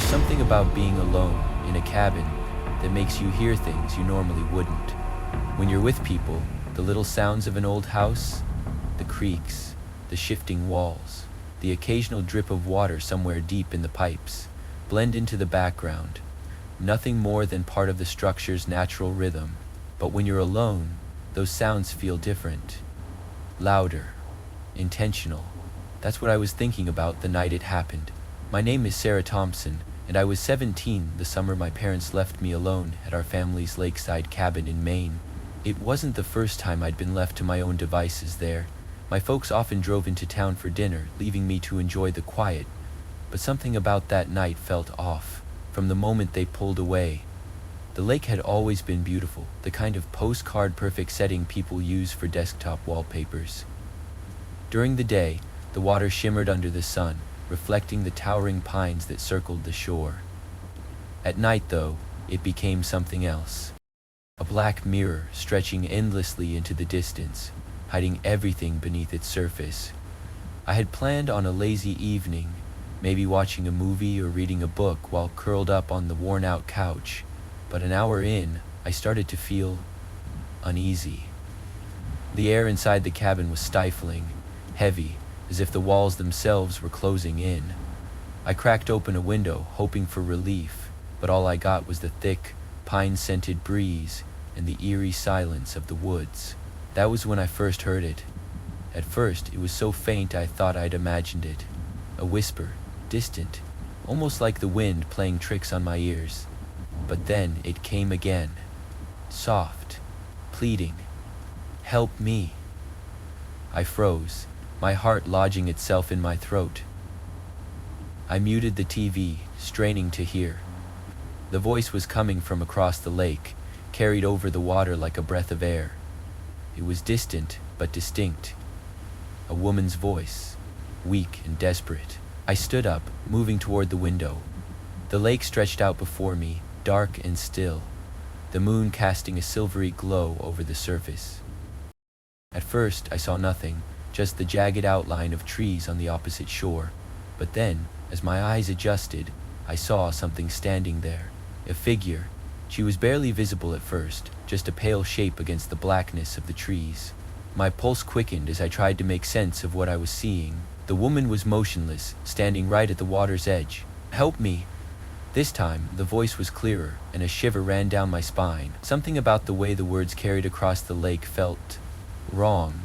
something about being alone in a cabin that makes you hear things you normally wouldn't. When you're with people, the little sounds of an old house, the creaks, the shifting walls, the occasional drip of water somewhere deep in the pipes, blend into the background, nothing more than part of the structure's natural rhythm. But when you're alone, those sounds feel different, louder, intentional. That's what I was thinking about the night it happened. My name is Sarah Thompson, and I was 17 the summer my parents left me alone at our family's lakeside cabin in Maine. It wasn't the first time I'd been left to my own devices there. My folks often drove into town for dinner, leaving me to enjoy the quiet, but something about that night felt off. From the moment they pulled away, the lake had always been beautiful, the kind of postcard-perfect setting people use for desktop wallpapers. During the day, the water shimmered under the sun, reflecting the towering pines that circled the shore. At night, though, it became something else. A black mirror stretching endlessly into the distance, hiding everything beneath its surface. I had planned on a lazy evening, maybe watching a movie or reading a book while curled up on the worn-out couch, but an hour in, I started to feel uneasy. The air inside the cabin was stifling, heavy, as if the walls themselves were closing in. I cracked open a window, hoping for relief, but all I got was the thick, pine-scented breeze and the eerie silence of the woods. That was when I first heard it. At first, it was so faint I thought I'd imagined it. A whisper, distant, almost like the wind playing tricks on my ears. But then it came again, soft, pleading, "Help me." I froze, my heart lodging itself in my throat. I muted the TV, straining to hear. The voice was coming from across the lake, carried over the water like a breath of air. It was distant, but distinct. A woman's voice, weak and desperate. I stood up, moving toward the window. The lake stretched out before me, dark and still, the moon casting a silvery glow over the surface. At first, I saw nothing, just the jagged outline of trees on the opposite shore. But then, as my eyes adjusted, I saw something standing there. A figure. She was barely visible at first, just a pale shape against the blackness of the trees. My pulse quickened as I tried to make sense of what I was seeing. The woman was motionless, standing right at the water's edge. "Help me!" This time, the voice was clearer, and a shiver ran down my spine. Something about the way the words carried across the lake felt wrong.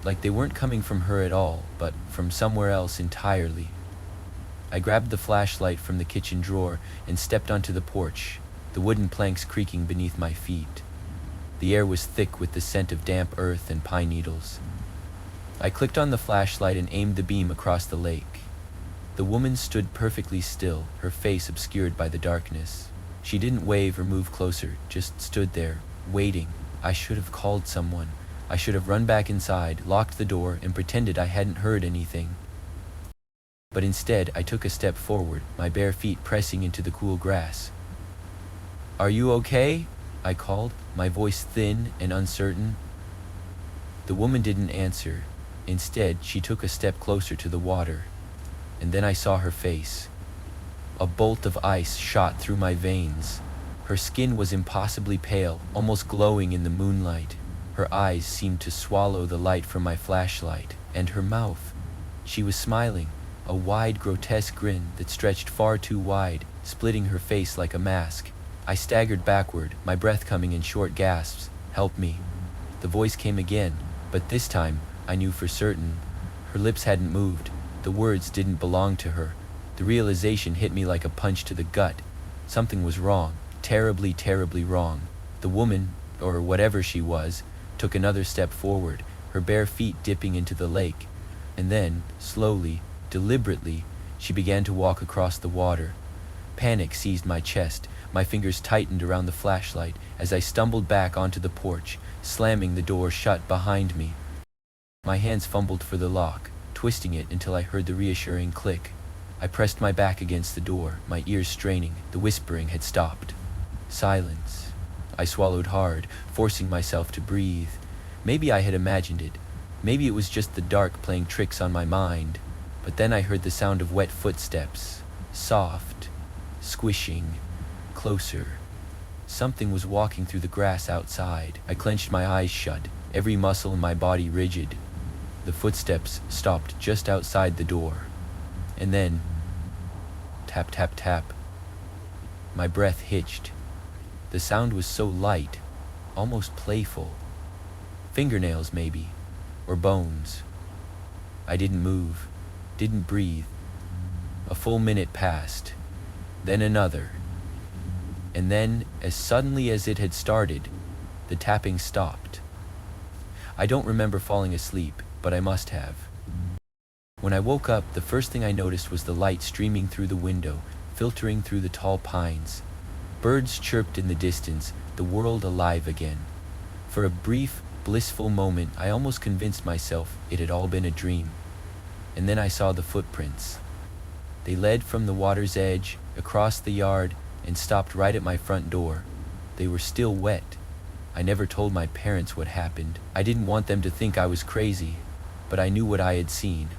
Like they weren't coming from her at all, but from somewhere else entirely. I grabbed the flashlight from the kitchen drawer and stepped onto the porch, the wooden planks creaking beneath my feet. The air was thick with the scent of damp earth and pine needles. I clicked on the flashlight and aimed the beam across the lake. The woman stood perfectly still, her face obscured by the darkness. She didn't wave or move closer, just stood there, waiting. I should have called someone. I should have run back inside, locked the door, and pretended I hadn't heard anything. But instead, I took a step forward, my bare feet pressing into the cool grass. "Are you okay?" I called, my voice thin and uncertain. The woman didn't answer. Instead, she took a step closer to the water. And then I saw her face. A bolt of ice shot through my veins. Her skin was impossibly pale, almost glowing in the moonlight. Her eyes seemed to swallow the light from my flashlight. And her mouth. She was smiling, a wide, grotesque grin that stretched far too wide, splitting her face like a mask. I staggered backward, my breath coming in short gasps. "Help me." The voice came again, but this time, I knew for certain. Her lips hadn't moved. The words didn't belong to her. The realization hit me like a punch to the gut. Something was wrong, terribly, terribly wrong. The woman, or whatever she was, took another step forward, her bare feet dipping into the lake. And then, slowly, deliberately, she began to walk across the water. Panic seized my chest. My fingers tightened around the flashlight as I stumbled back onto the porch, slamming the door shut behind me. My hands fumbled for the lock, twisting it until I heard the reassuring click. I pressed my back against the door, my ears straining. The whispering had stopped. Silence. I swallowed hard, forcing myself to breathe. Maybe I had imagined it. Maybe it was just the dark playing tricks on my mind. But then I heard the sound of wet footsteps. Soft, squishing, closer. Something was walking through the grass outside. I clenched my eyes shut, every muscle in my body rigid. The footsteps stopped just outside the door. And then, tap, tap, tap. My breath hitched. The sound was so light, almost playful. Fingernails, maybe, or bones. I didn't move, didn't breathe. A full minute passed, then another. And then, as suddenly as it had started, the tapping stopped. I don't remember falling asleep, but I must have. When I woke up, the first thing I noticed was the light streaming through the window, filtering through the tall pines. Birds chirped in the distance, the world alive again. For a brief, blissful moment, I almost convinced myself it had all been a dream. And then I saw the footprints. They led from the water's edge, across the yard, and stopped right at my front door. They were still wet. I never told my parents what happened. I didn't want them to think I was crazy, but I knew what I had seen,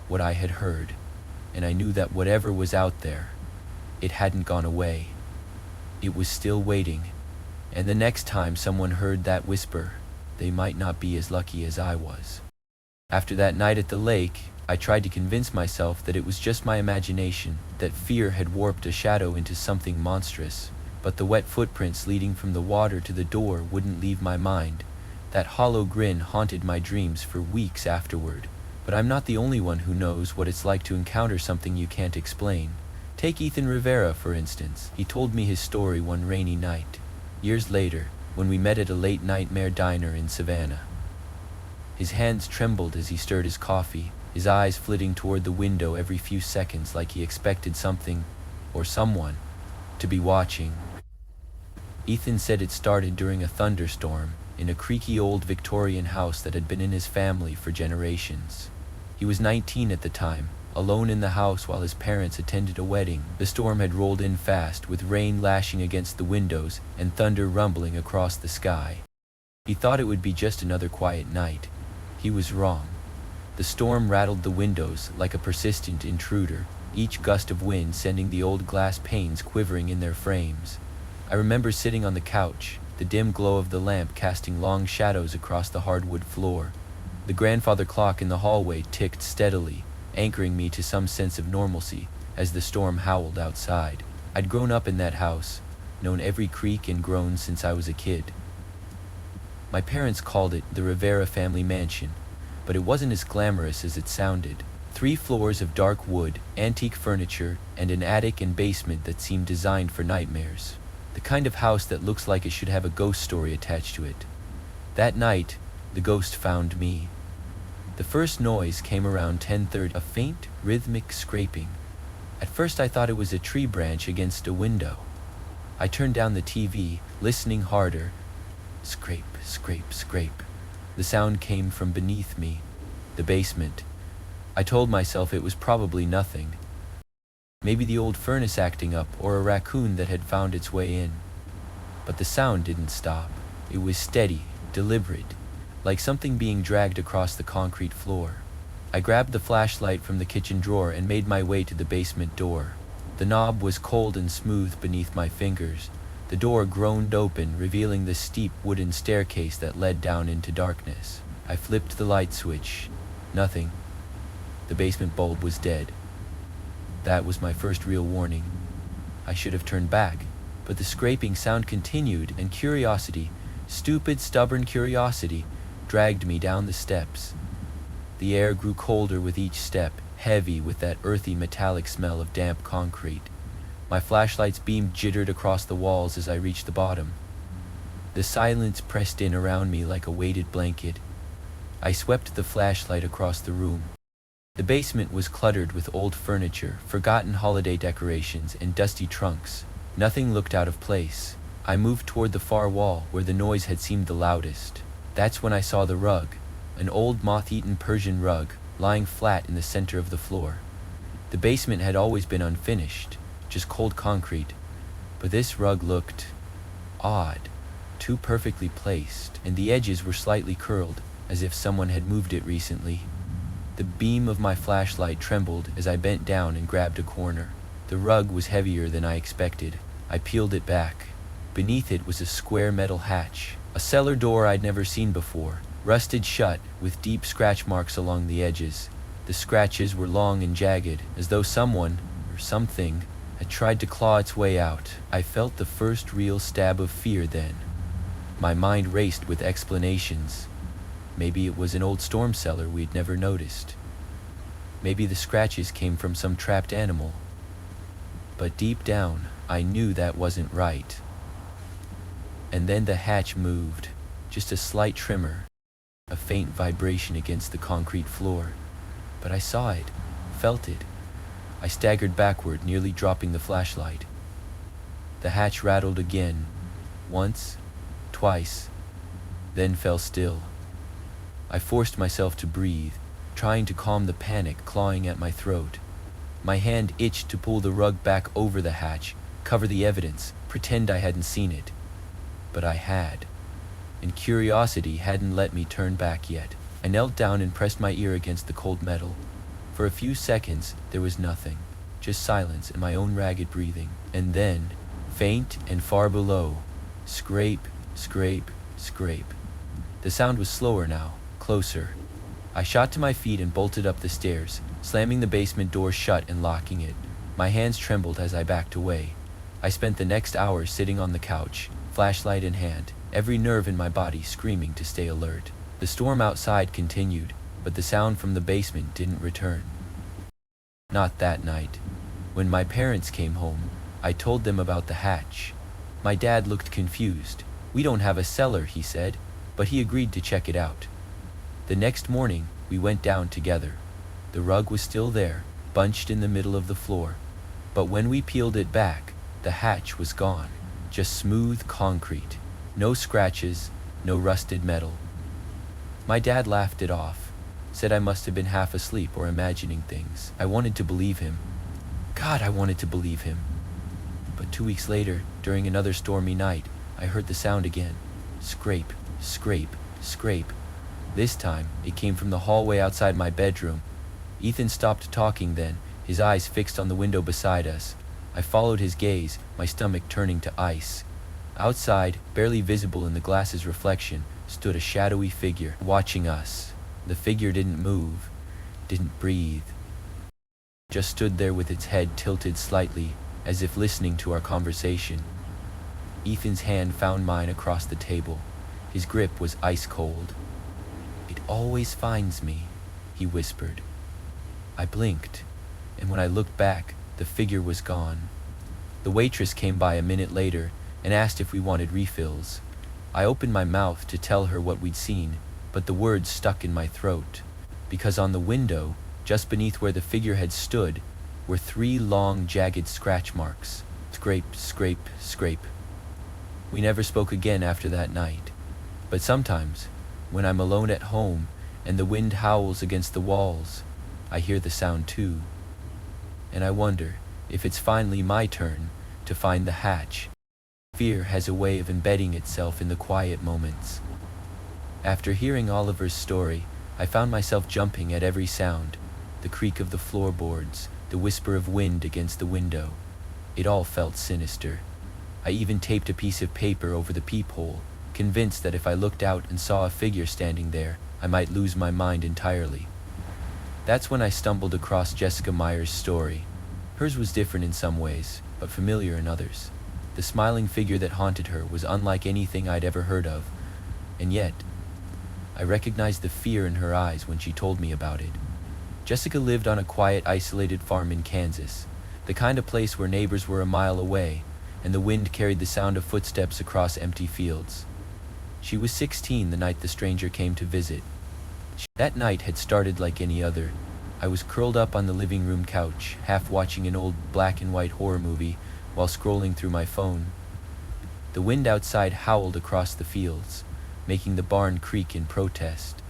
what I had heard, and I knew that whatever was out there, it hadn't gone away. It was still waiting, and the next time someone heard that whisper, they might not be as lucky as I was. After that night at the lake, I tried to convince myself that it was just my imagination, that fear had warped a shadow into something monstrous. But the wet footprints leading from the water to the door wouldn't leave my mind. That hollow grin haunted my dreams for weeks afterward. But I'm not the only one who knows what it's like to encounter something you can't explain. Take Ethan Rivera, for instance. He told me his story one rainy night, years later, when we met at a late nightmare diner in Savannah. His hands trembled as he stirred his coffee, his eyes flitting toward the window every few seconds like he expected something, or someone, to be watching. Ethan said it started during a thunderstorm in a creaky old Victorian house that had been in his family for generations. He was 19 at the time, alone in the house while his parents attended a wedding. The storm had rolled in fast, with rain lashing against the windows and thunder rumbling across the sky. He thought it would be just another quiet night. He was wrong. The storm rattled the windows like a persistent intruder, each gust of wind sending the old glass panes quivering in their frames. I remember sitting on the couch, the dim glow of the lamp casting long shadows across the hardwood floor. The grandfather clock in the hallway ticked steadily, anchoring me to some sense of normalcy as the storm howled outside. I'd grown up in that house, known every creak and groan since I was a kid. My parents called it the Rivera family mansion, but it wasn't as glamorous as it sounded. 3 floors of dark wood, antique furniture, and an attic and basement that seemed designed for nightmares. The kind of house that looks like it should have a ghost story attached to it. That night, the ghost found me. The first noise came around 10:30, a faint, rhythmic scraping. At first I thought it was a tree branch against a window. I turned down the TV, listening harder. Scrape, scrape, scrape. The sound came from beneath me, the basement. I told myself it was probably nothing. Maybe the old furnace acting up, or a raccoon that had found its way in. But the sound didn't stop. It was steady, deliberate, like something being dragged across the concrete floor. I grabbed the flashlight from the kitchen drawer and made my way to the basement door. The knob was cold and smooth beneath my fingers. The door groaned open, revealing the steep wooden staircase that led down into darkness. I flipped the light switch. Nothing. The basement bulb was dead. That was my first real warning. I should have turned back, but the scraping sound continued, and curiosity, stupid, stubborn curiosity, dragged me down the steps. The air grew colder with each step, heavy with that earthy metallic smell of damp concrete. My flashlight's beam jittered across the walls as I reached the bottom. The silence pressed in around me like a weighted blanket. I swept the flashlight across the room. The basement was cluttered with old furniture, forgotten holiday decorations, and dusty trunks. Nothing looked out of place. I moved toward the far wall, where the noise had seemed the loudest. That's when I saw the rug, an old moth-eaten Persian rug, lying flat in the center of the floor. The basement had always been unfinished, just cold concrete, but this rug looked odd, too perfectly placed, and the edges were slightly curled, as if someone had moved it recently. The beam of my flashlight trembled as I bent down and grabbed a corner. The rug was heavier than I expected. I peeled it back. Beneath it was a square metal hatch, a cellar door I'd never seen before, rusted shut with deep scratch marks along the edges. The scratches were long and jagged, as though someone, or something, had tried to claw its way out. I felt the first real stab of fear then. My mind raced with explanations. Maybe it was an old storm cellar we'd never noticed. Maybe the scratches came from some trapped animal. But deep down, I knew that wasn't right. And then the hatch moved, just a slight tremor, a faint vibration against the concrete floor. But I saw it, felt it. I staggered backward, nearly dropping the flashlight. The hatch rattled again, once, twice, then fell still. I forced myself to breathe, trying to calm the panic clawing at my throat. My hand itched to pull the rug back over the hatch, cover the evidence, pretend I hadn't seen it. But I had, and curiosity hadn't let me turn back yet. I knelt down and pressed my ear against the cold metal. For a few seconds, there was nothing, just silence and my own ragged breathing. And then, faint and far below, scrape, scrape, scrape. The sound was slower now, closer. I shot to my feet and bolted up the stairs, slamming the basement door shut and locking it. My hands trembled as I backed away. I spent the next hour sitting on the couch, flashlight in hand, every nerve in my body screaming to stay alert. The storm outside continued, but the sound from the basement didn't return. Not that night. When my parents came home, I told them about the hatch. My dad looked confused. "We don't have a cellar," he said, but he agreed to check it out. The next morning, we went down together. The rug was still there, bunched in the middle of the floor. But when we peeled it back, the hatch was gone. Just smooth concrete. No scratches, no rusted metal. My dad laughed it off, said I must have been half asleep or imagining things. I wanted to believe him. God, I wanted to believe him. But 2 weeks later, during another stormy night, I heard the sound again. Scrape, scrape, scrape. This time, it came from the hallway outside my bedroom. Ethan stopped talking then, his eyes fixed on the window beside us. I followed his gaze, my stomach turning to ice. Outside, barely visible in the glass's reflection, stood a shadowy figure, watching us. The figure didn't move, didn't breathe. Just stood there with its head tilted slightly, as if listening to our conversation. Ethan's hand found mine across the table. His grip was ice cold. "It always finds me," he whispered. I blinked, and when I looked back, the figure was gone. The waitress came by a minute later and asked if we wanted refills. I opened my mouth to tell her what we'd seen, but the words stuck in my throat, because on the window, just beneath where the figure had stood, were 3 long, jagged scratch marks. Scrape, scrape, scrape. We never spoke again after that night. But sometimes, when I'm alone at home and the wind howls against the walls, I hear the sound too. And I wonder if it's finally my turn to find the hatch. Fear has a way of embedding itself in the quiet moments. After hearing Oliver's story, I found myself jumping at every sound, the creak of the floorboards, the whisper of wind against the window. It all felt sinister. I even taped a piece of paper over the peephole, convinced that if I looked out and saw a figure standing there, I might lose my mind entirely. That's when I stumbled across Jessica Meyer's story. Hers was different in some ways, but familiar in others. The smiling figure that haunted her was unlike anything I'd ever heard of, and yet, I recognized the fear in her eyes when she told me about it. Jessica lived on a quiet, isolated farm in Kansas, the kind of place where neighbors were a mile away, and the wind carried the sound of footsteps across empty fields. She was 16 the night the stranger came to visit. That night had started like any other. I was curled up on the living room couch, half watching an old black and white horror movie while scrolling through my phone. The wind outside howled across the fields, making the barn creak in protest.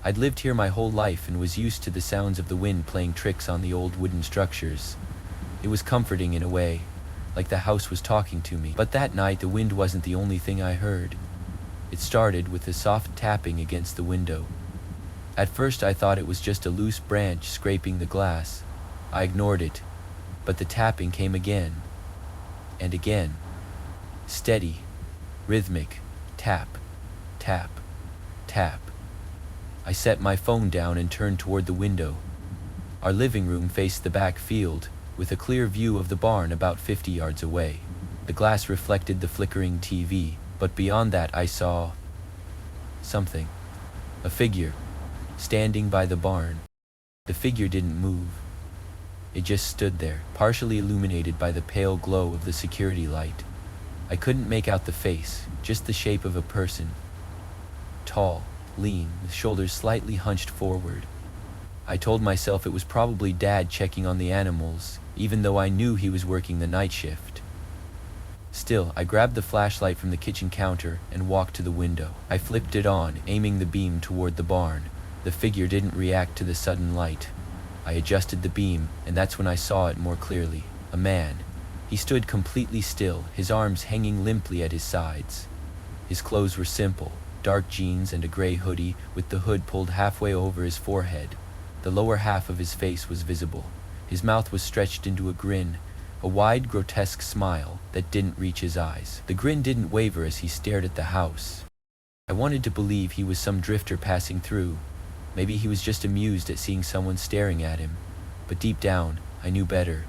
I'd lived here my whole life and was used to the sounds of the wind playing tricks on the old wooden structures. It was comforting in a way, like the house was talking to me. But that night the wind wasn't the only thing I heard. It started with a soft tapping against the window. At first I thought it was just a loose branch scraping the glass. I ignored it. But the tapping came again and again. Steady, rhythmic, tap, tap, tap. I set my phone down and turned toward the window. Our living room faced the back field, with a clear view of the barn about 50 yards away. The glass reflected the flickering TV, but beyond that I saw something. A figure, standing by the barn. The figure didn't move. It just stood there, partially illuminated by the pale glow of the security light. I couldn't make out the face, just the shape of a person. Tall, lean, with shoulders slightly hunched forward. I told myself it was probably Dad checking on the animals, even though I knew he was working the night shift. Still, I grabbed the flashlight from the kitchen counter and walked to the window. I flipped it on, aiming the beam toward the barn. The figure didn't react to the sudden light. I adjusted the beam, and that's when I saw it more clearly. A man. He stood completely still, his arms hanging limply at his sides. His clothes were simple, dark jeans and a gray hoodie with the hood pulled halfway over his forehead. The lower half of his face was visible. His mouth was stretched into a grin, a wide, grotesque smile that didn't reach his eyes. The grin didn't waver as he stared at the house. I wanted to believe he was some drifter passing through. Maybe he was just amused at seeing someone staring at him. But deep down, I knew better.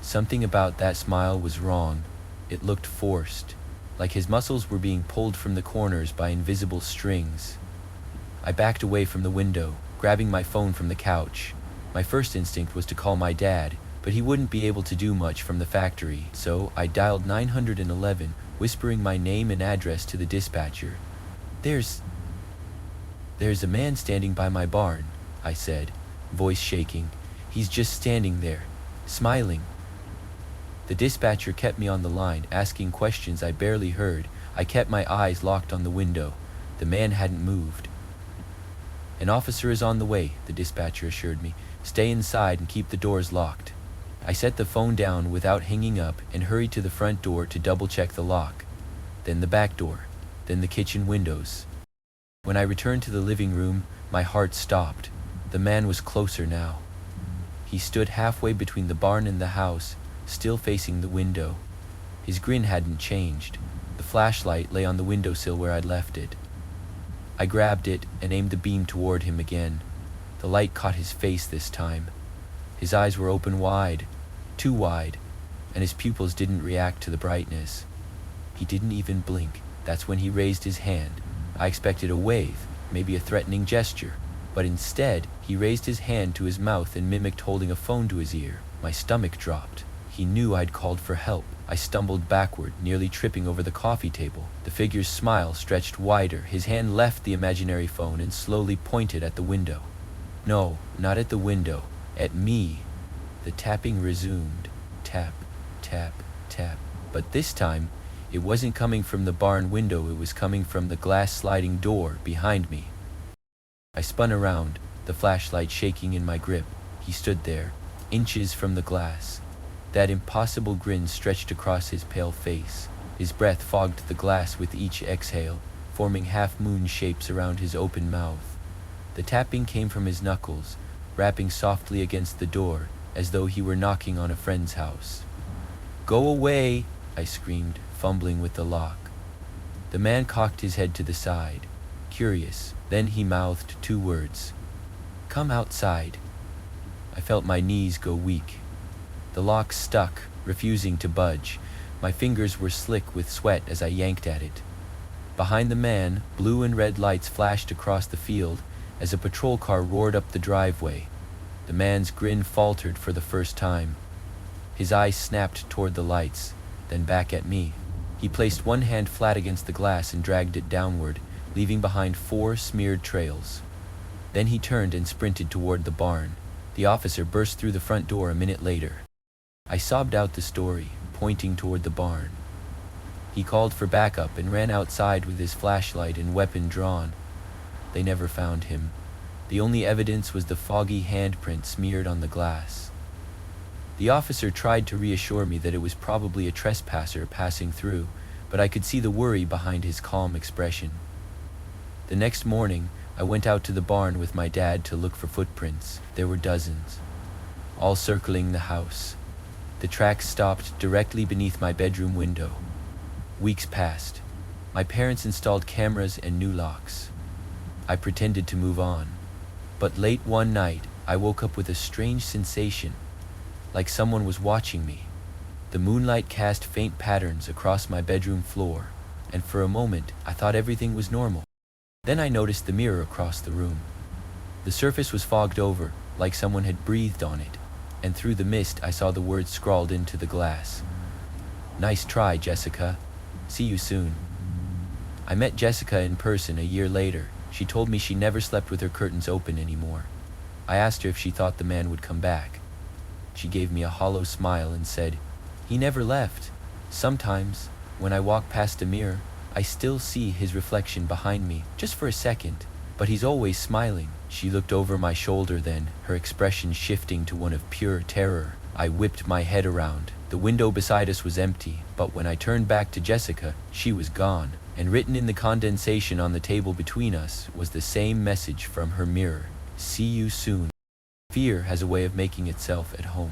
Something about that smile was wrong. It looked forced, like his muscles were being pulled from the corners by invisible strings. I backed away from the window, grabbing my phone from the couch. My first instinct was to call my dad, but he wouldn't be able to do much from the factory, so I dialed 911, whispering my name and address to the dispatcher. There's a man standing by my barn, I said, voice shaking. He's just standing there, smiling. The dispatcher kept me on the line, asking questions I barely heard. I kept my eyes locked on the window. The man hadn't moved. An officer is on the way, the dispatcher assured me. Stay inside and keep the doors locked. I set the phone down without hanging up and hurried to the front door to double-check the lock. Then the back door, then the kitchen windows. When I returned to the living room, my heart stopped. The man was closer now. He stood halfway between the barn and the house, still facing the window. His grin hadn't changed. The flashlight lay on the windowsill where I'd left it. I grabbed it and aimed the beam toward him again. The light caught his face this time. His eyes were open wide, too wide, and his pupils didn't react to the brightness. He didn't even blink. That's when he raised his hand. I expected a wave, maybe a threatening gesture, but instead, he raised his hand to his mouth and mimicked holding a phone to his ear. My stomach dropped. He knew I'd called for help. I stumbled backward, nearly tripping over the coffee table. The figure's smile stretched wider. His hand left the imaginary phone and slowly pointed at the window. No, not at the window. At me. The tapping resumed. Tap, tap, tap. But this time, it wasn't coming from the barn window. It was coming from the glass sliding door behind me. I spun around, the flashlight shaking in my grip. He stood there, inches from the glass. That impossible grin stretched across his pale face. His breath fogged the glass with each exhale, forming half-moon shapes around his open mouth. The tapping came from his knuckles, rapping softly against the door, as though he were knocking on a friend's house. "Go away!" I screamed, fumbling with the lock. The man cocked his head to the side, curious. Then he mouthed two words. "Come outside." I felt my knees go weak. The lock stuck, refusing to budge. My fingers were slick with sweat as I yanked at it. Behind the man, blue and red lights flashed across the field as a patrol car roared up the driveway. The man's grin faltered for the first time. His eyes snapped toward the lights, then back at me. He placed one hand flat against the glass and dragged it downward, leaving behind 4 smeared trails. Then he turned and sprinted toward the barn. The officer burst through the front door a minute later. I sobbed out the story, pointing toward the barn. He called for backup and ran outside with his flashlight and weapon drawn. They never found him. The only evidence was the foggy handprint smeared on the glass. The officer tried to reassure me that it was probably a trespasser passing through, but I could see the worry behind his calm expression. The next morning, I went out to the barn with my dad to look for footprints. There were dozens, all circling the house. The tracks stopped directly beneath my bedroom window. Weeks passed. My parents installed cameras and new locks. I pretended to move on. But late one night, I woke up with a strange sensation, like someone was watching me. The moonlight cast faint patterns across my bedroom floor, and for a moment, I thought everything was normal. Then I noticed the mirror across the room. The surface was fogged over, like someone had breathed on it, and through the mist I saw the words scrawled into the glass. "Nice try, Jessica. See you soon." I met Jessica in person a year later. She told me she never slept with her curtains open anymore. I asked her if she thought the man would come back. She gave me a hollow smile and said, "He never left. Sometimes, when I walk past a mirror, I still see his reflection behind me, just for a second, but he's always smiling." She looked over my shoulder then, her expression shifting to one of pure terror. I whipped my head around. The window beside us was empty, but when I turned back to Jessica, she was gone, and written in the condensation on the table between us was the same message from her mirror: "See you soon." Fear has a way of making itself at home,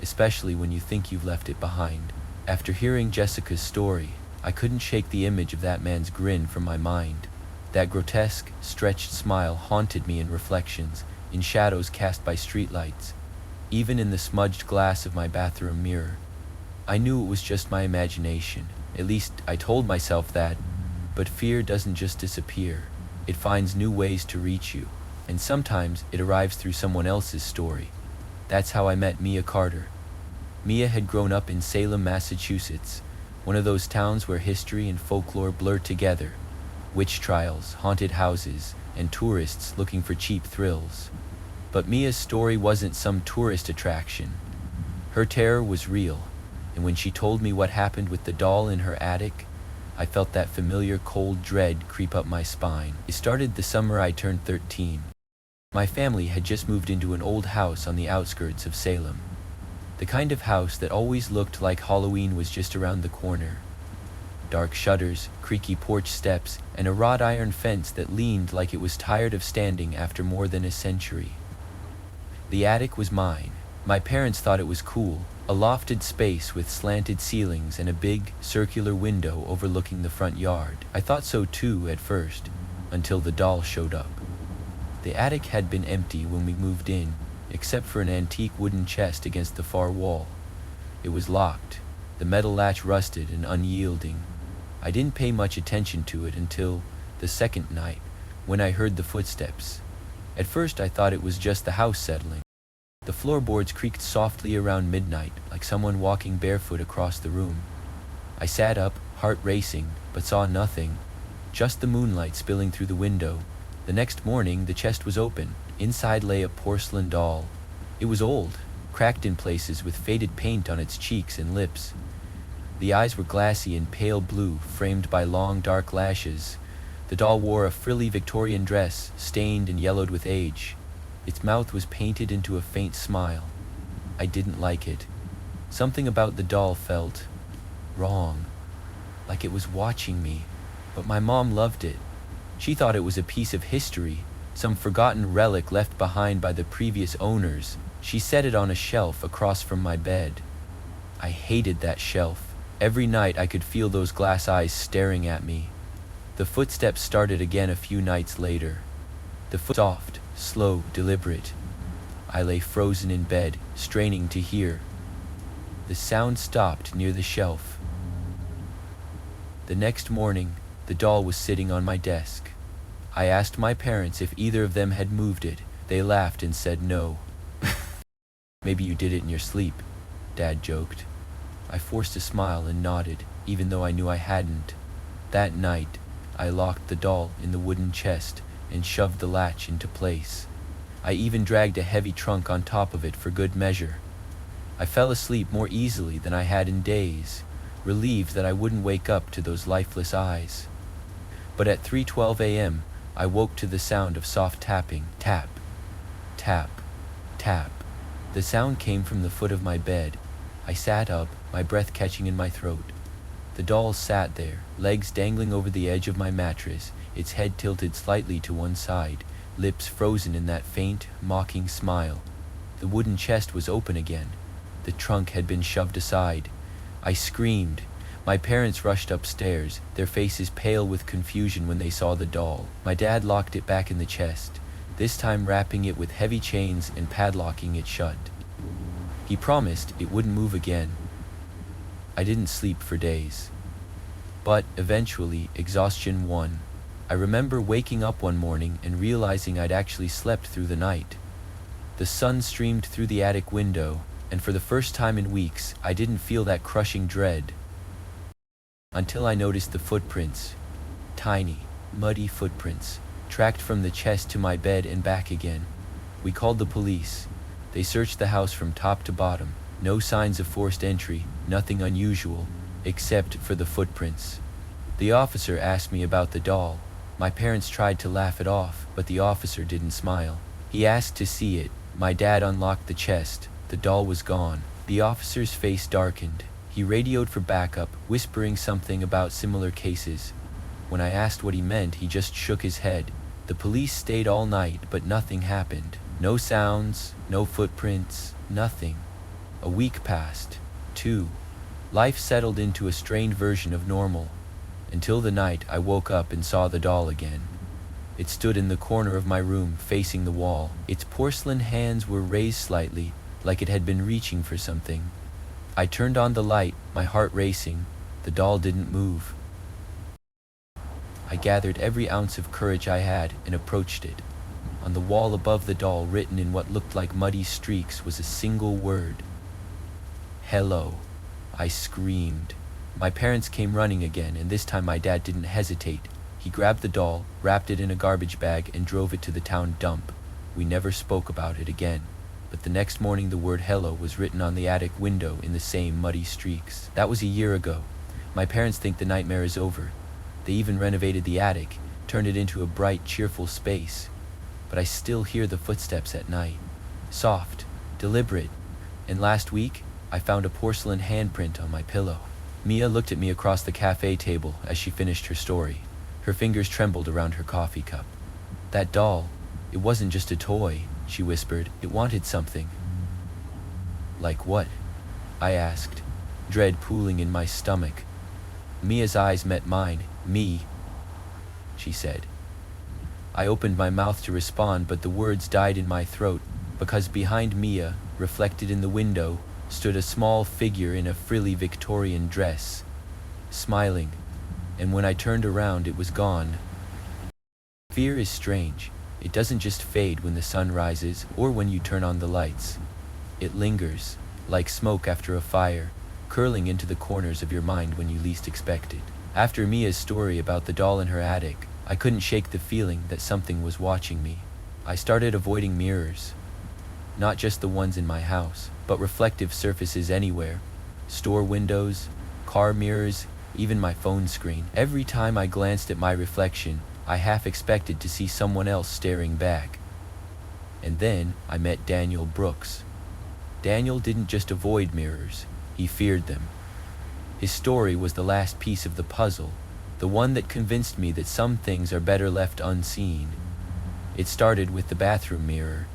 especially when you think you've left it behind. After hearing Jessica's story, I couldn't shake the image of that man's grin from my mind. That grotesque, stretched smile haunted me in reflections, in shadows cast by streetlights, even in the smudged glass of my bathroom mirror. I knew it was just my imagination. At least I told myself that. But fear doesn't just disappear. It finds new ways to reach you, and sometimes it arrives through someone else's story. That's how I met Mia Carter. Mia had grown up in Salem, Massachusetts, one of those towns where history and folklore blur together. Witch trials, haunted houses, and tourists looking for cheap thrills. But Mia's story wasn't some tourist attraction. Her terror was real, and when she told me what happened with the doll in her attic, I felt that familiar cold dread creep up my spine. It started the summer I turned 13. My family had just moved into an old house on the outskirts of Salem. The kind of house that always looked like Halloween was just around the corner. Dark shutters, creaky porch steps, and a wrought iron fence that leaned like it was tired of standing after more than a century. The attic was mine. My parents thought it was cool, a lofted space with slanted ceilings and a big, circular window overlooking the front yard. I thought so too at first, until the doll showed up. The attic had been empty when we moved in, except for an antique wooden chest against the far wall. It was locked, the metal latch rusted and unyielding. I didn't pay much attention to it until the second night, when I heard the footsteps. At first I thought it was just the house settling. The floorboards creaked softly around midnight, like someone walking barefoot across the room. I sat up, heart racing, but saw nothing, just the moonlight spilling through the window. The next morning, the chest was open. Inside lay a porcelain doll. It was old, cracked in places with faded paint on its cheeks and lips. The eyes were glassy and pale blue, framed by long, dark lashes. The doll wore a frilly Victorian dress, stained and yellowed with age. Its mouth was painted into a faint smile. I didn't like it. Something about the doll felt wrong, like it was watching me. But my mom loved it. She thought it was a piece of history, some forgotten relic left behind by the previous owners. She set it on a shelf across from my bed. I hated that shelf. Every night I could feel those glass eyes staring at me. The footsteps started again a few nights later. Soft, slow, deliberate. I lay frozen in bed, straining to hear. The sound stopped near the shelf. The next morning, the doll was sitting on my desk. I asked my parents if either of them had moved it. They laughed and said no. "Maybe you did it in your sleep," Dad joked. I forced a smile and nodded, even though I knew I hadn't. That night, I locked the doll in the wooden chest and shoved the latch into place. I even dragged a heavy trunk on top of it for good measure. I fell asleep more easily than I had in days, relieved that I wouldn't wake up to those lifeless eyes. But at 3:12 a.m., I woke to the sound of soft tapping. Tap, tap, tap. The sound came from the foot of my bed. I sat up, my breath catching in my throat. The doll sat there, legs dangling over the edge of my mattress, its head tilted slightly to one side, lips frozen in that faint, mocking smile. The wooden chest was open again. The trunk had been shoved aside. I screamed. My parents rushed upstairs, their faces pale with confusion when they saw the doll. My dad locked it back in the chest, this time wrapping it with heavy chains and padlocking it shut. He promised it wouldn't move again. I didn't sleep for days. But eventually, exhaustion won. I remember waking up one morning and realizing I'd actually slept through the night. The sun streamed through the attic window, and for the first time in weeks, I didn't feel that crushing dread. Until I noticed the footprints. Tiny, muddy footprints, tracked from the chest to my bed and back again. We called the police. They searched the house from top to bottom. No signs of forced entry, nothing unusual, except for the footprints. The officer asked me about the doll. My parents tried to laugh it off, but the officer didn't smile. He asked to see it. My dad unlocked the chest. The doll was gone. The officer's face darkened. He radioed for backup, whispering something about similar cases. When I asked what he meant, he just shook his head. The police stayed all night, but nothing happened. No sounds, no footprints, nothing. A week passed. 2. Life settled into a strained version of normal. Until the night I woke up and saw the doll again. It stood in the corner of my room, facing the wall. Its porcelain hands were raised slightly, like it had been reaching for something. I turned on the light, my heart racing. The doll didn't move. I gathered every ounce of courage I had and approached it. On the wall above the doll, written in what looked like muddy streaks, was a single word. Hello. I screamed. My parents came running again, and this time my dad didn't hesitate. He grabbed the doll, wrapped it in a garbage bag, and drove it to the town dump. We never spoke about it again. But the next morning the word hello was written on the attic window in the same muddy streaks. That was a year ago. My parents think the nightmare is over. They even renovated the attic, turned it into a bright, cheerful space. But I still hear the footsteps at night. Soft, deliberate. And last week, I found a porcelain handprint on my pillow. Mia looked at me across the cafe table as she finished her story. Her fingers trembled around her coffee cup. That doll, it wasn't just a toy, she whispered. It wanted something. Like what? I asked, dread pooling in my stomach. Mia's eyes met mine. Me, she said. I opened my mouth to respond, but the words died in my throat, because behind Mia, reflected in the window, stood a small figure in a frilly Victorian dress, smiling, and when I turned around it was gone. Fear is strange. It doesn't just fade when the sun rises or when you turn on the lights. It lingers, like smoke after a fire, curling into the corners of your mind when you least expect it. After Mia's story about the doll in her attic, I couldn't shake the feeling that something was watching me. I started avoiding mirrors. Not just the ones in my house, but reflective surfaces anywhere. Store windows, car mirrors, even my phone screen. Every time I glanced at my reflection, I half expected to see someone else staring back. And then I met Daniel Brooks. Daniel didn't just avoid mirrors, he feared them. His story was the last piece of the puzzle, the one that convinced me that some things are better left unseen. It started with the bathroom mirror.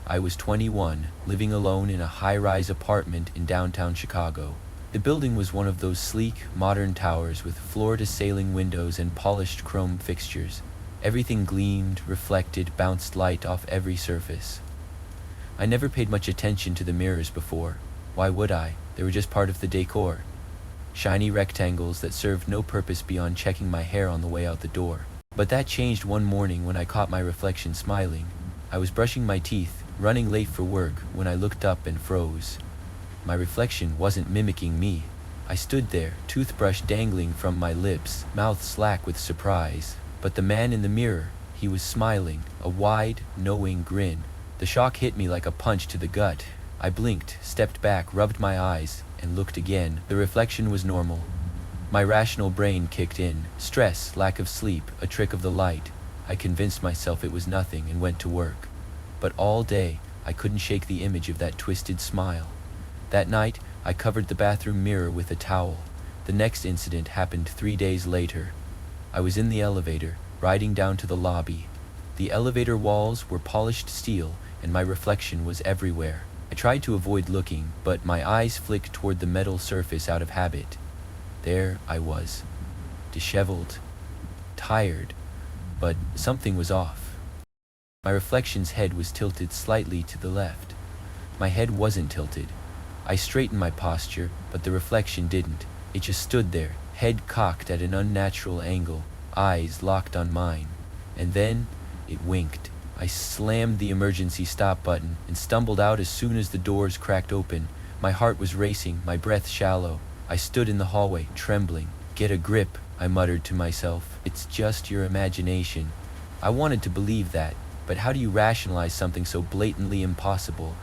I was 21, living alone in a high-rise apartment in downtown Chicago. The building was one of those sleek, modern towers with floor-to-ceiling windows and polished chrome fixtures. Everything gleamed, reflected, bounced light off every surface. I never paid much attention to the mirrors before. Why would I? They were just part of the decor. Shiny rectangles that served no purpose beyond checking my hair on the way out the door. But that changed one morning when I caught my reflection smiling. I was brushing my teeth, running late for work, when I looked up and froze. My reflection wasn't mimicking me. I stood there, toothbrush dangling from my lips, mouth slack with surprise. But the man in the mirror, he was smiling, a wide, knowing grin. The shock hit me like a punch to the gut. I blinked, stepped back, rubbed my eyes, and looked again. The reflection was normal. My rational brain kicked in. Stress, lack of sleep, a trick of the light. I convinced myself it was nothing and went to work. But all day, I couldn't shake the image of that twisted smile. That night, I covered the bathroom mirror with a towel. The next incident happened 3 days later. I was in the elevator, riding down to the lobby. The elevator walls were polished steel, and my reflection was everywhere. I tried to avoid looking, but my eyes flicked toward the metal surface out of habit. There I was, disheveled, tired, but something was off. My reflection's head was tilted slightly to the left. My head wasn't tilted. I straightened my posture, but the reflection didn't. It just stood there, head cocked at an unnatural angle, eyes locked on mine. And then it winked. I slammed the emergency stop button and stumbled out as soon as the doors cracked open. My heart was racing, my breath shallow. I stood in the hallway, trembling. "Get a grip," I muttered to myself. "It's just your imagination." I wanted to believe that, but how do you rationalize something so blatantly impossible?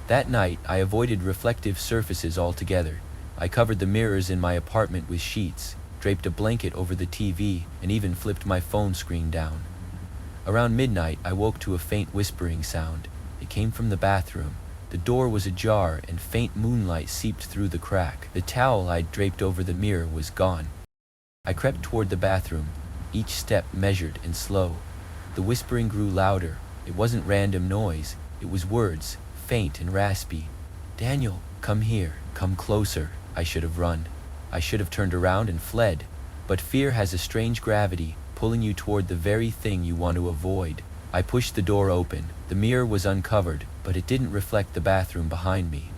That night, I avoided reflective surfaces altogether. I covered the mirrors in my apartment with sheets, draped a blanket over the TV, and even flipped my phone screen down. Around midnight, I woke to a faint whispering sound. It came from the bathroom. The door was ajar and faint moonlight seeped through the crack. The towel I'd draped over the mirror was gone. I crept toward the bathroom, each step measured and slow. The whispering grew louder. It wasn't random noise. It was words, faint and raspy. "Daniel, come here, come closer." I should have run. I should have turned around and fled. But fear has a strange gravity, pulling you toward the very thing you want to avoid. I pushed the door open. The mirror was uncovered, but it didn't reflect the bathroom behind me.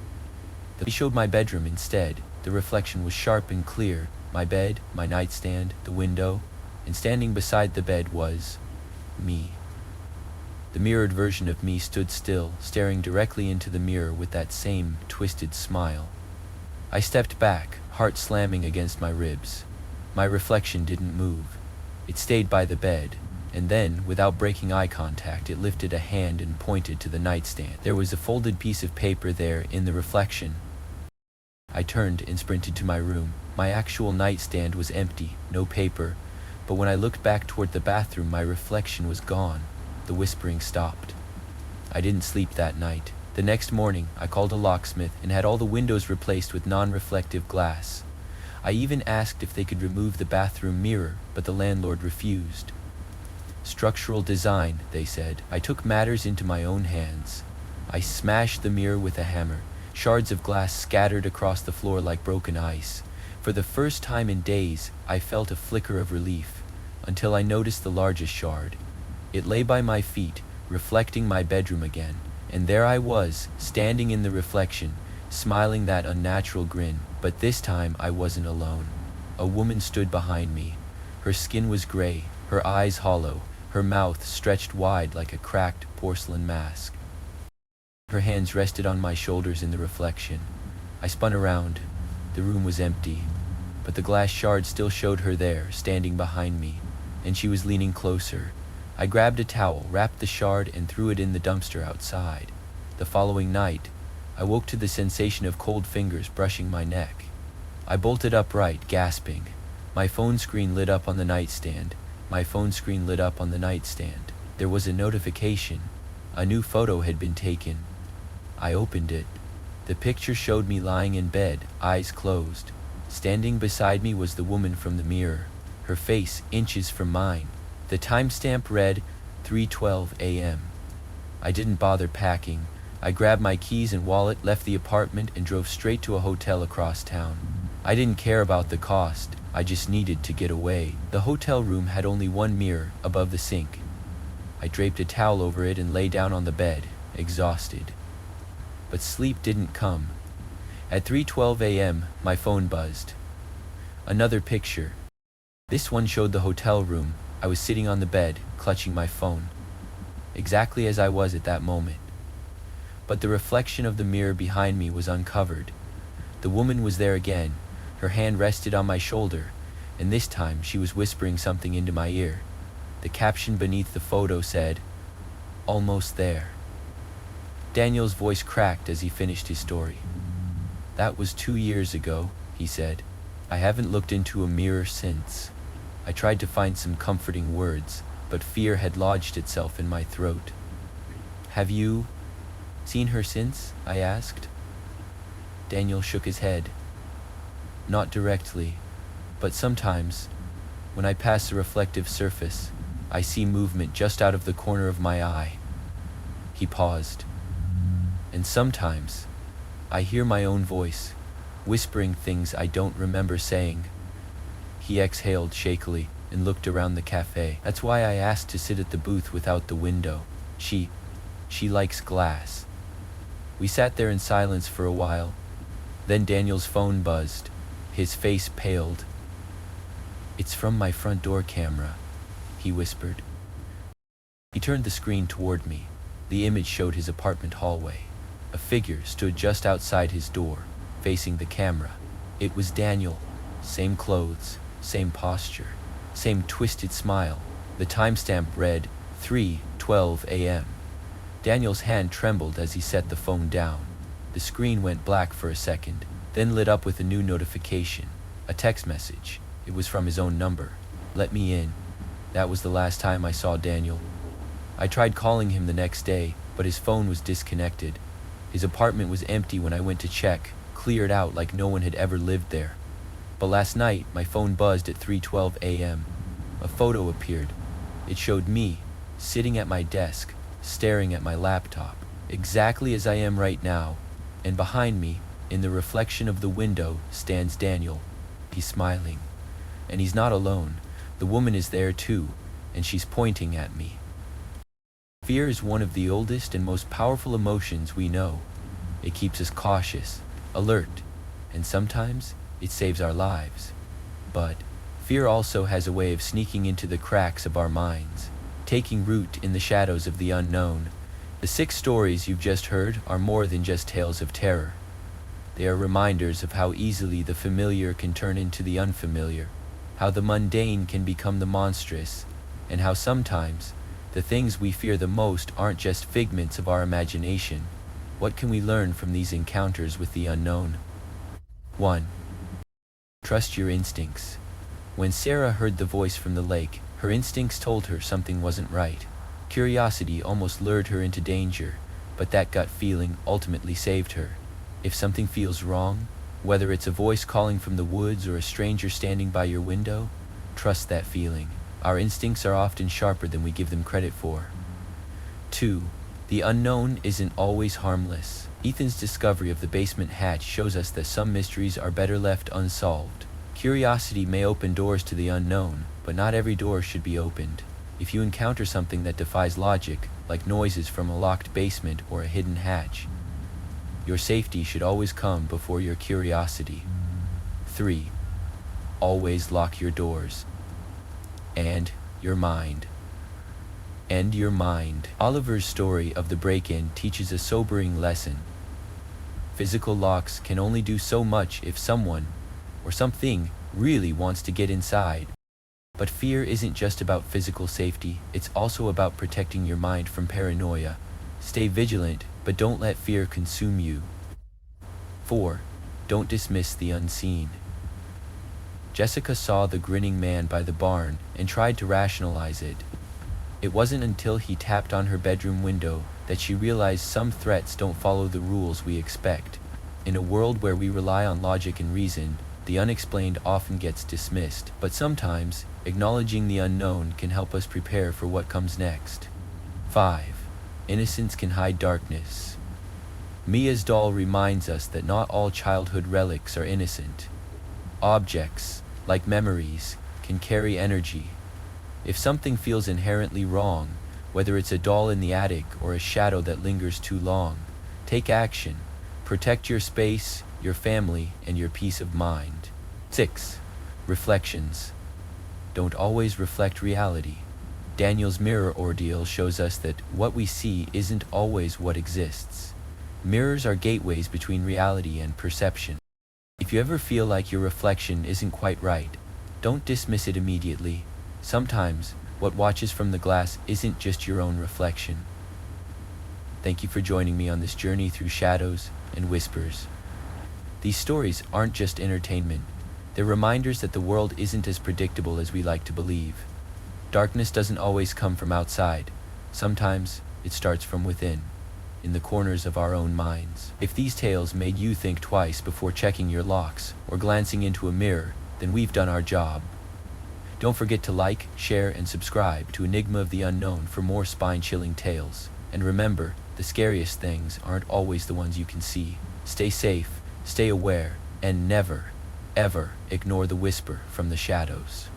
It showed my bedroom instead. The reflection was sharp and clear. My bed, my nightstand, the window, and standing beside the bed was me. The mirrored version of me stood still, staring directly into the mirror with that same twisted smile. I stepped back, heart slamming against my ribs. My reflection didn't move. It stayed by the bed, and then, without breaking eye contact, it lifted a hand and pointed to the nightstand. There was a folded piece of paper there in the reflection. I turned and sprinted to my room. My actual nightstand was empty, no paper, but when I looked back toward the bathroom, my reflection was gone. The whispering stopped. I didn't sleep that night. The next morning, I called a locksmith and had all the windows replaced with non-reflective glass. I even asked if they could remove the bathroom mirror, but the landlord refused. "Structural design," they said. I took matters into my own hands. I smashed the mirror with a hammer. Shards of glass scattered across the floor like broken ice. For the first time in days, I felt a flicker of relief, until I noticed the largest shard. It lay by my feet, reflecting my bedroom again, and there I was, standing in the reflection, smiling that unnatural grin. But this time I wasn't alone. A woman stood behind me. Her skin was gray, her eyes hollow, her mouth stretched wide like a cracked porcelain mask. Her hands rested on my shoulders in the reflection. I spun around. The room was empty, but the glass shard still showed her there, standing behind me, and she was leaning closer. I grabbed a towel, wrapped the shard, and threw it in the dumpster outside. The following night, I woke to the sensation of cold fingers brushing my neck. I bolted upright, gasping. My phone screen lit up on the nightstand. My phone screen lit up on the nightstand. There was a notification. A new photo had been taken. I opened it. The picture showed me lying in bed, eyes closed. Standing beside me was the woman from the mirror, her face inches from mine. The timestamp read 3:12 a.m. I didn't bother packing. I grabbed my keys and wallet, left the apartment, and drove straight to a hotel across town. I didn't care about the cost. I just needed to get away. The hotel room had only one mirror above the sink. I draped a towel over it and lay down on the bed, exhausted. But sleep didn't come. At 3:12 a.m., my phone buzzed. Another picture. This one showed the hotel room. I was sitting on the bed, clutching my phone. Exactly as I was at that moment. But the reflection of the mirror behind me was uncovered. The woman was there again. Her hand rested on my shoulder, and this time she was whispering something into my ear. The caption beneath the photo said, "Almost there." Daniel's voice cracked as he finished his story. "That was 2 years ago," he said. "I haven't looked into a mirror since." I tried to find some comforting words, but fear had lodged itself in my throat. "Have you seen her since?" I asked. Daniel shook his head. "Not directly, but sometimes, when I pass a reflective surface, I see movement just out of the corner of my eye." He paused. And sometimes, I hear my own voice, whispering things I don't remember saying. He exhaled shakily and looked around the cafe. That's why I asked to sit at the booth without the window. She likes glass. We sat there in silence for a while. Then Daniel's phone buzzed. His face paled. "It's from my front door camera," he whispered. He turned the screen toward me. The image showed his apartment hallway. A figure stood just outside his door, facing the camera. It was Daniel. Same clothes, same posture, same twisted smile. The timestamp read 3:12 a.m. Daniel's hand trembled as he set the phone down. The screen went black for a second, then lit up with a new notification. A text message. It was from his own number. "Let me in." That was the last time I saw Daniel. I tried calling him the next day, but his phone was disconnected. His apartment was empty when I went to check, cleared out like no one had ever lived there. But last night, my phone buzzed at 3:12 a.m. A photo appeared. It showed me, sitting at my desk, staring at my laptop, exactly as I am right now, and behind me, in the reflection of the window, stands Daniel. He's smiling. And he's not alone. The woman is there too, and she's pointing at me. Fear is one of the oldest and most powerful emotions we know. It keeps us cautious, alert, and sometimes it saves our lives. But fear also has a way of sneaking into the cracks of our minds, taking root in the shadows of the unknown. The 6 stories you've just heard are more than just tales of terror. They are reminders of how easily the familiar can turn into the unfamiliar, how the mundane can become the monstrous, and how sometimes the things we fear the most aren't just figments of our imagination. What can we learn from these encounters with the unknown? 1. Trust your instincts. When Sarah heard the voice from the lake, her instincts told her something wasn't right. Curiosity almost lured her into danger, but that gut feeling ultimately saved her. If something feels wrong, whether it's a voice calling from the woods or a stranger standing by your window, trust that feeling. Our instincts are often sharper than we give them credit for. 2. The unknown isn't always harmless. Ethan's discovery of the basement hatch shows us that some mysteries are better left unsolved. Curiosity may open doors to the unknown, but not every door should be opened. If you encounter something that defies logic, like noises from a locked basement or a hidden hatch, your safety should always come before your curiosity. 3. Always lock your doors. And your mind. And your mind. Oliver's story of the break-in teaches a sobering lesson. Physical locks can only do so much if someone, or something, really wants to get inside. But fear isn't just about physical safety, it's also about protecting your mind from paranoia. Stay vigilant, but don't let fear consume you. 4. Don't dismiss the unseen. Jessica saw the grinning man by the barn and tried to rationalize it. It wasn't until he tapped on her bedroom window that she realized some threats don't follow the rules we expect. In a world where we rely on logic and reason, the unexplained often gets dismissed, but sometimes, acknowledging the unknown can help us prepare for what comes next. 5. Innocence can hide darkness. Mia's doll reminds us that not all childhood relics are innocent. Objects, like memories, can carry energy. If something feels inherently wrong, whether it's a doll in the attic or a shadow that lingers too long, take action. Protect your space, your family, and your peace of mind. 6. Reflections. Don't always reflect reality. Daniel's mirror ordeal shows us that what we see isn't always what exists. Mirrors are gateways between reality and perception. If you ever feel like your reflection isn't quite right, don't dismiss it immediately. Sometimes, what watches from the glass isn't just your own reflection. Thank you for joining me on this journey through shadows and whispers. These stories aren't just entertainment. They're reminders that the world isn't as predictable as we like to believe. Darkness doesn't always come from outside. Sometimes it starts from within, in the corners of our own minds. If these tales made you think twice before checking your locks or glancing into a mirror, then we've done our job. Don't forget to like, share, and subscribe to Enigma of the Unknown for more spine-chilling tales. And remember, The scariest things aren't always the ones you can see. Stay safe, stay aware, and never, ever ignore the whisper from the shadows.